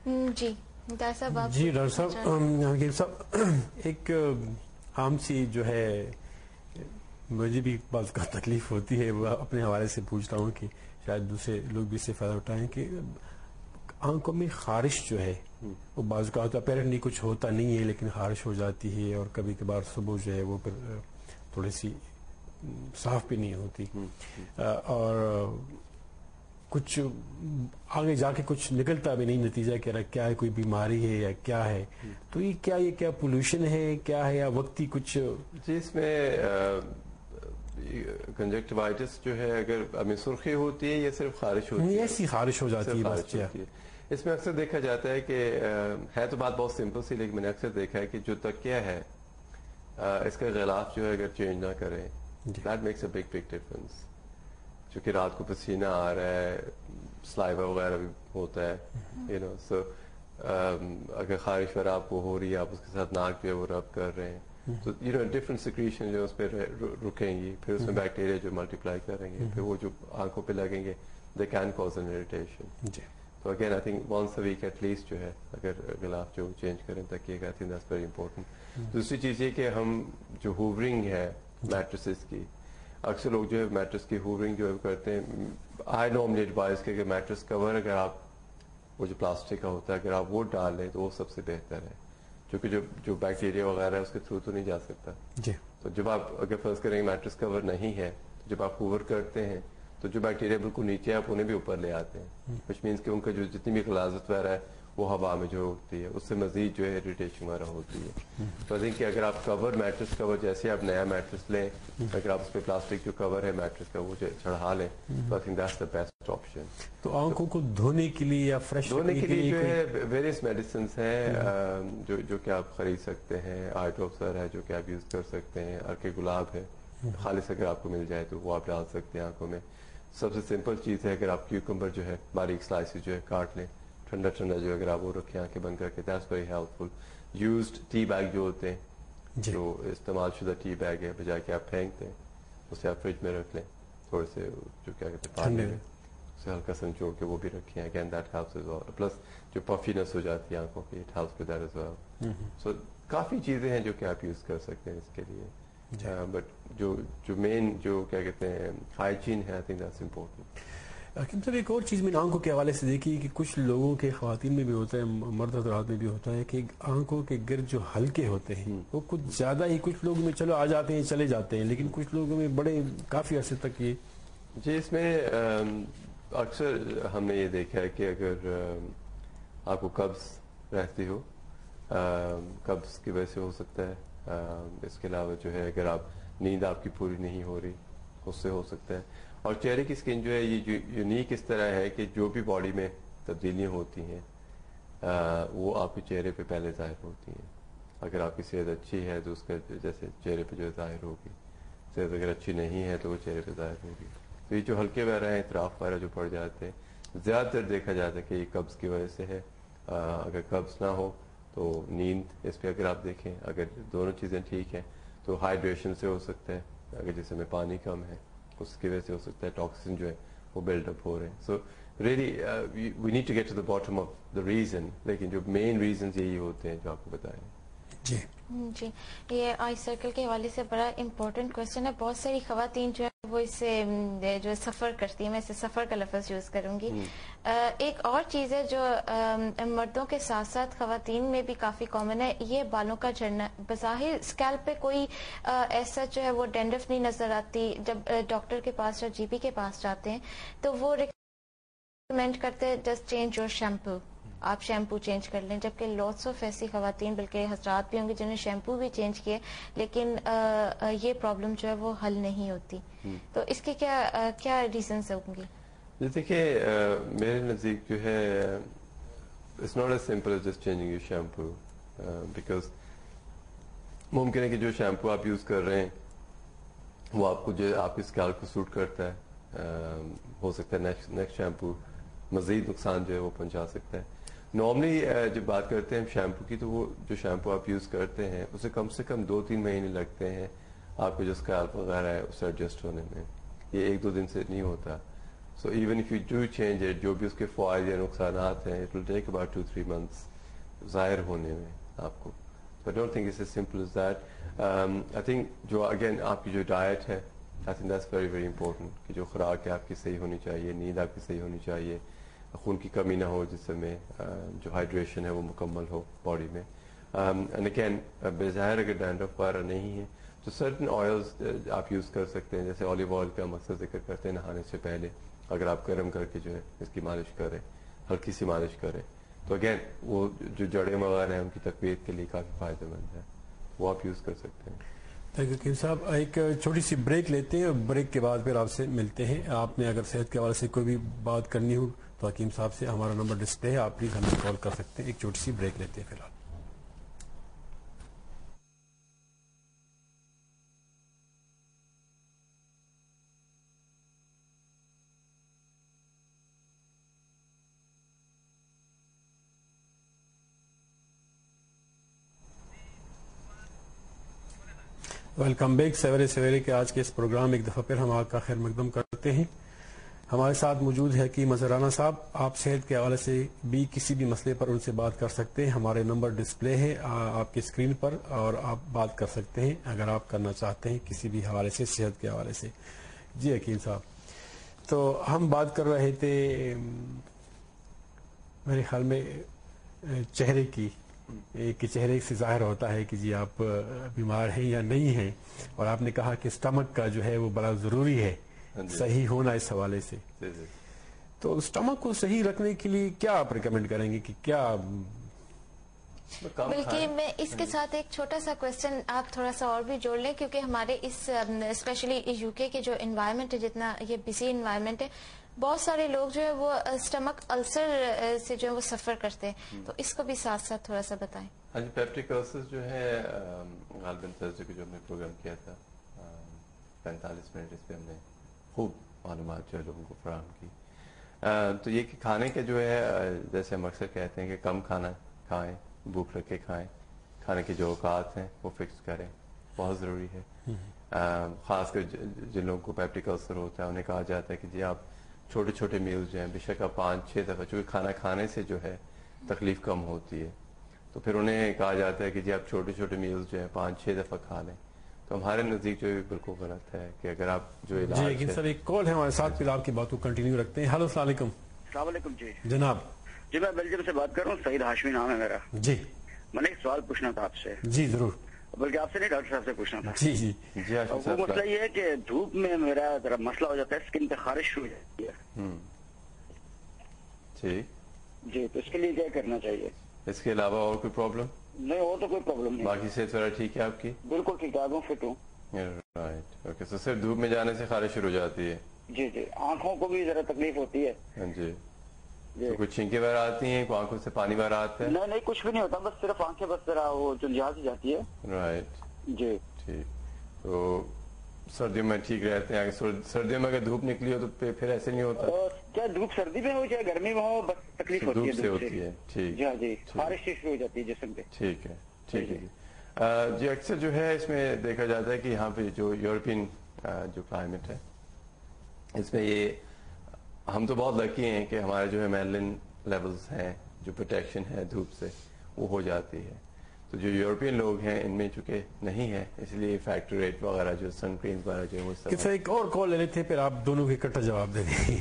جی صاحب جی ڈاکٹر صاحب ایک عام سی جو ہے مجھے بھی بعض کا تکلیف ہوتی ہے، وہ اپنے حوالے سے پوچھتا ہوں کہ شاید دوسرے لوگ بھی اس سے فائدہ اٹھائیں کہ آنکھوں میں خارش جو ہے وہ بعض کا ہوتا اپیرنٹلی کچھ ہوتا نہیں ہے لیکن خارش ہو جاتی ہے، اور کبھی کبھار صبح جو ہے وہ پھر تھوڑی سی صاف بھی نہیں ہوتی، اور کچھ آگے جا کے کچھ نکلتا بھی نہیں نتیجہ کہ کیا ہے، کوئی بیماری ہے یا کیا ہے. تو یہ کیا پولوشن ہے، کیا ہے، یا وقتی کچھ؟ جی اس میں کنجکٹیوائٹس جو ہے اگر ہمیں سرخی ہوتی ہے یا صرف خارش ہوتی ہے؟ ایسی خارش ہو جاتی ہے بس. اس میں اکثر دیکھا جاتا ہے کہ ہے تو بات بہت سمپل سی، لیکن میں نے اکثر دیکھا ہے کہ جو تکیہ ہے اس کا غلاف جو ہے اگر چینج نہ کریں that makes a big difference. چونکہ رات کو پسینہ آ رہا ہے، سلائیوا وغیرہ بھی ہوتا ہے، سو اگر خارش وغیرہ آپ کو ہو رہی ہے، آپ اس کے ساتھ ناک جو ہے وہ رب کر رہے ہیں، تو ڈفرنٹ سیکریشن جو اس پہ رکیں گی، پھر اس میں بیکٹیریا جو ملٹیپلائی کریں گے، پھر وہ جو آنکھوں پہ لگیں گے they can cause an irritation. تو again I think once a week at least جو ہے اگر غلاف جو چینج کریں تکیے کا، I think that's very important. دوسری چیز یہ کہ ہم جو ہوورنگ ہے میٹریسز کی، اکثر لوگ جو ہے میٹرس کی ہوورنگ جو ہے کرتے ہیں. آئی نارملی ایڈوائز کہ میٹرس کور اگر آپ وہ جو پلاسٹک کا ہوتا ہے اگر آپ وہ ڈال لیں تو وہ سب سے بہتر ہے، کیونکہ جو بیکٹیریا وغیرہ ہے اس کے تھرو تو نہیں جا سکتا. تو جب آپ اگر فرض کریں میٹرس کور نہیں ہے، جب آپ ہوور کرتے ہیں تو جو بیکٹیریا بالکل نیچے آپ انہیں بھی اوپر لے آتے ہیں، وچ مینس کہ ان کا جو جتنی بھی غلاظت وغیرہ ہے وہ ہوا میں جو اٹھتی ہے، اس سے مزید جو ہے اریٹیشن وغیرہ ہوتی ہے. تو آئی تھنک کہ اگر آپ کور میٹرس کور جیسے آپ نیا میٹرس لیں، اگر آپ اس پہ پلاسٹک جو کور ہے میٹرس کا وہ چڑھا لیں تو آئی think that's the best option. تو آنکھوں کو دھونے کے لیے یا فریش دھونے کے لیے جو ہے ویریس میڈیسنس ہیں جو کہ آپ خرید سکتے ہیں. آئی ڈراپس ہے جو کہ آپ یوز کر سکتے ہیں. عرق گلاب ہے خالص اگر آپ کو مل جائے تو وہ آپ ڈال سکتے ہیں آنکھوں میں. سب سے سمپل چیز ہے اگر آپ کیوکمبر جو ہے باریک سلائسز جو ہے کاٹ لیں، ٹھنڈا ٹھنڈا جو اگر آپ وہ رکھیں آنکھیں بند کر کے، that's very helpful. Used tea bag جو ہوتے ہیں، جو استعمال شدہ ٹی بیگ ہے، بجائے کہ آپ پھینک دیں اسے آپ فریج میں رکھ لیں، تھوڑے سے جو کیا کہتے ہیں پانی میں اسے ہلکا سا نچوڑ کے وہ بھی رکھیں. Again that helps as well. Plus جو پفینس ہو جاتی ہے آنکھوں کی، it helps with that as well. So کافی چیزیں ہیں جو کہ آپ یوز کر سکتے ہیں اس کے لیے. بٹ جو مین جو کیا کہتے ہیں ہائیجین ہے، آئی تھنک دیٹس امپورٹنٹ. حکیم صاحب ایک اور چیز میں نے آنکھوں کے حوالے سے دیکھی کہ کچھ لوگوں کے، خواتین میں بھی ہوتا ہے، مرد حضرات میں بھی ہوتا ہے کہ آنکھوں کے گرد جو حلقے ہوتے ہیں وہ کچھ زیادہ ہی، کچھ لوگ میں چلو آ جاتے ہیں چلے جاتے ہیں، لیکن کچھ لوگوں میں بڑے کافی عرصے تک یہ. جی اس میں اکثر ہم نے یہ دیکھا ہے کہ اگر آپ کو قبض رہتی ہو، قبض کی وجہ سے ہو سکتا ہے. اس کے علاوہ جو ہے اگر آپ نیند آپ کی پوری نہیں ہو رہی اس سے ہو سکتا ہے. اور چہرے کی سکن جو ہے یہ یونیک اس طرح ہے کہ جو بھی باڈی میں تبدیلیاں ہوتی ہیں وہ آپ کے چہرے پہ پہلے ظاہر ہوتی ہیں. اگر آپ کی صحت اچھی ہے تو اس کا جیسے چہرے پہ جو ہے ظاہر ہوگی، صحت اگر اچھی نہیں ہے تو وہ چہرے پہ ظاہر ہوگی. تو یہ جو ہلکے وغیرہ ہیں، اطراف وغیرہ جو پڑ جاتے ہیں، زیادہ تر دیکھا جاتا ہے کہ یہ قبض کی وجہ سے ہے. اگر قبض نہ ہو تو نیند، اس پہ اگر آپ دیکھیں اگر دونوں چیزیں ٹھیک ہیں تو ہائیڈریشن سے ہو سکتا ہے، اگر جسم میں پانی کم ہے اس کی وجہ سے ہو سکتا ہے، ٹاکسن جو ہے وہ بلڈ اپ ہو رہے ہیں. So really we need to get to the bottom of the reason, لیکن جو مین ریزنز یہی ہوتے ہیں جو آپ کو بتائیں. جی یہ آئی سرکل کے حوالے سے بڑا امپورٹنٹ کوشچن ہے. بہت ساری خواتین جو ہے وہ اس سے جو سفر کرتی ہیں، میں اسے سفر کا لفظ یوز کروں گی. ایک اور چیز ہے جو مردوں کے ساتھ ساتھ خواتین میں بھی کافی کامن ہے، یہ بالوں کا جھڑنا. بظاہر اسکیلپ پہ کوئی ایسا جو ہے وہ ڈینڈرف نہیں نظر آتی. جب ڈاکٹر کے پاس یا جی پی کے پاس جاتے ہیں تو وہ ریکمینڈ کرتے ہیں جسٹ چینج یور شیمپو، آپ شیمپو چینج کر لیں. جبکہ لاٹس آف ایسی خواتین، بلکہ حضرات بھی ہوں گے جنہوں نے شیمپو بھی چینج کیے لیکن یہ پرابلم جو ہے وہ حل نہیں ہوتی. تو اس کے کیا ریزنس ہوں گی؟ جیسے کہ میرے نزدیک جو ہے it's not as simple as just changing your shampoo, because ممکن ہے کہ جو شیمپو آپ یوز کر رہے ہیں وہ آپ کو جو آپ کے اسکیلپ کو سوٹ کرتا ہے، ہو سکتا ہے نیکسٹ شیمپو مزید نقصان جو ہے وہ پہنچا سکتا ہے. نارملی جب بات کرتے ہیں ہم شیمپو کی تو وہ جو شیمپو آپ یوز کرتے ہیں اسے کم سے کم 2-3 مہینے لگتے ہیں آپ کو جو اسکیلپ وغیرہ ہے اسے ایڈجسٹ ہونے میں. یہ 1-2 دن سے نہیں ہوتا. So even if you do change it, جو بھی اس کے فوائد یا نقصانات ہیں, it will take about 2-3 months ظاہر ہونے میں آپ کو. So I don't think it's as simple as that. I think جو again آپ کی جو ڈائٹ ہے, I think that's very very important, کہ جو خوراک ہے آپ کی صحیح ہونی چاہیے, نیند آپ کی صحیح ہونی چاہیے, خون کی کمی نہ ہو جس میں جو ہائیڈریشن ہے وہ مکمل ہو باڈی میں. اینڈ اگین بظاہر اگر ڈینڈرف وغیرہ نہیں ہے تو سرٹن آئلز آپ یوز کر سکتے ہیں, جیسے اولیو آئل کا ہم اکثر ذکر کرتے ہیں نہانے سے پہلے, اگر آپ گرم کر کے جو ہے اس کی مالش کریں, ہلکی سی مالش کریں, تو اگین وہ جو جڑیں وغیرہ ہیں ان کی تقویت کے لیے کافی فائدہ مند ہے, وہ آپ یوز کر سکتے ہیں. تھینک یو حکیم صاحب. ایک چھوٹی سی بریک لیتے ہیں اور بریک کے بعد پھر آپ سے ملتے ہیں. آپ نے اگر صحت کے حوالے سے کوئی بھی بات کرنی ہو تو حکیم صاحب سے ہمارا نمبر ڈسپلے ہے, آپ پلیز ہمیں کال کر سکتے ہیں. ایک چھوٹی سی بریک لیتے ہیں فی الحال. Welcome back. سویرے سویرے کے آج کے اس پروگرام ایک دفعہ پھر ہم آپ کا خیر مقدم کرتے ہیں. ہمارے ساتھ موجود ہے حکیم اظہر رانا صاحب. آپ صحت کے حوالے سے بھی کسی بھی مسئلے پر ان سے بات کر سکتے ہیں. ہمارے نمبر ڈسپلے ہے آپ کی اسکرین پر, اور آپ بات کر سکتے ہیں اگر آپ کرنا چاہتے ہیں کسی بھی حوالے سے, صحت کے حوالے سے. جی حکیم صاحب, تو ہم بات کر رہے تھے میرے خیال میں چہرے کی, کہ چہرے سے ظاہر ہوتا ہے کہ جی آپ بیمار ہیں یا نہیں ہیں, اور آپ نے کہا کہ اسٹمک کا جو ہے وہ بڑا ضروری ہے صحیح ہونا اس حوالے سے. تو اسٹمک کو صحیح رکھنے کے لیے کیا آپ ریکمینڈ کریں گے, کہ کیا بلکہ میں اس کے ساتھ ایک چھوٹا سا کوشچن آپ تھوڑا سا اور بھی جوڑ لیں, کیونکہ ہمارے اس اسپیشلی یو کے کے جو انوائرمنٹ ہے, جتنا یہ بزی انوائرمنٹ ہے, بہت سارے لوگ جو ہے وہ اسٹمک السر سے جو ہے وہ سفر کرتے ہیں, تو اس کو بھی ساتھ ساتھ تھوڑا سا بتائیں. ہاں جی, پیپٹک السر جو ہے غالباً تھرسڈے کو جو ہم نے پروگرام کیا تھا 45 منٹ, اس پہ ہم نے خوب معلومات جو ہے لوگوں کو فراہم کی. تو یہ کہ کھانے کے جو ہے جیسے ہم اکثر کہتے ہیں کہ کم کھانا کھائیں, بھوک رکھ کے کھائیں, کھانے کے جو اوقات ہیں وہ فکس کریں, بہت ضروری ہے. خاص کر جن لوگوں کو پیپٹک السر ہوتا ہے انہیں کہا جاتا ہے کہ جی آپ چھوٹے چھوٹے میلز جو ہیں, بے شک آپ 5-6 دفعہ, چونکہ کھانا کھانے سے جو ہے تکلیف کم ہوتی ہے, تو پھر انہیں کہا جاتا ہے کہ جی آپ چھوٹے چھوٹے میلز جو ہیں 5-6 دفعہ کھا لیں. تو ہمارے نزدیک جو بالکل غلط ہے کہ اگر آپ جو علاج جی لیکن سر ایک کال ہے ہمارے ساتھ, پھر آپ کی بات کو کنٹینیو رکھتے ہیں. ہلو السلام علیکم. السلام علیکم. جی جناب. جی میں بیلجیم سے بات کر رہا ہوں, سعید ہاشمی نام ہے میرا. جی میں نے ایک سوال پوچھنا تھا آپ سے. جی ضرور. بلکہ آپ سے نہیں, ڈاکٹر صاحب سے پوچھنا تھا. جی جی جی وہ مسئلہ یہ ہے کہ دھوپ میں میرا ذرا مسئلہ ہو جاتا ہے, اسکن پہ خارش ہو جاتی ہے. جی تو اس کے لیے کیا کرنا چاہیے؟ اس کے علاوہ اور کوئی پرابلم نہیں, وہ تو کوئی پرابلم نہیں. باقی صحت وغیرہ ٹھیک ہے آپ کی؟ بالکل ٹھیک ہے, فٹ ہوں. Right, okay. تو صرف دھوپ میں جانے سے خارش شروع ہو جاتی ہے؟ جی جی, آنکھوں کو بھی ذرا تکلیف ہوتی ہے. جی. تو کچھ چھینکیں وغیرہ آتی ہیں, کوئی آنکھوں سے پانی وغیرہ آتا ہے؟ نہیں کچھ بھی نہیں ہوتا, بس صرف آنکھیں بس ذرا وہ جلجھا سی جاتی ہے. رائٹ. جی ٹھیک. تو سردیوں میں ٹھیک رہتے ہیں, سردیوں میں اگر دھوپ نکلی ہو تو پھر ایسے نہیں ہوتا؟ کیا دھوپ سردی میں ہو چاہے گرمی میں ہو, بس تکلیف ہوتی ہے دھوپ سے ہوتی ہے. ٹھیک. جی ہاں جی, خارش شروع ہو جاتی ہے جسم پہ. ٹھیک ہے ٹھیک ہے. جی اکثر جو ہے اس میں دیکھا جاتا ہے کہ یہاں پہ جو یورپین جو کلائمیٹ ہے اس میں یہ ہم تو بہت لکی ہیں کہ ہمارے جو ہے میلن لیولز ہیں, جو پروٹیکشن ہے دھوپ سے وہ ہو جاتی ہے. تو جو یورپین لوگ ہیں ان میں چونکہ نہیں ہے, اس لیے فیکٹری ریٹ وغیرہ جو سن کریم وغیرہ جو ہے وہ ایک اور کال لے لیتے, پھر آپ دونوں کے اکٹھا جواب دے دیں.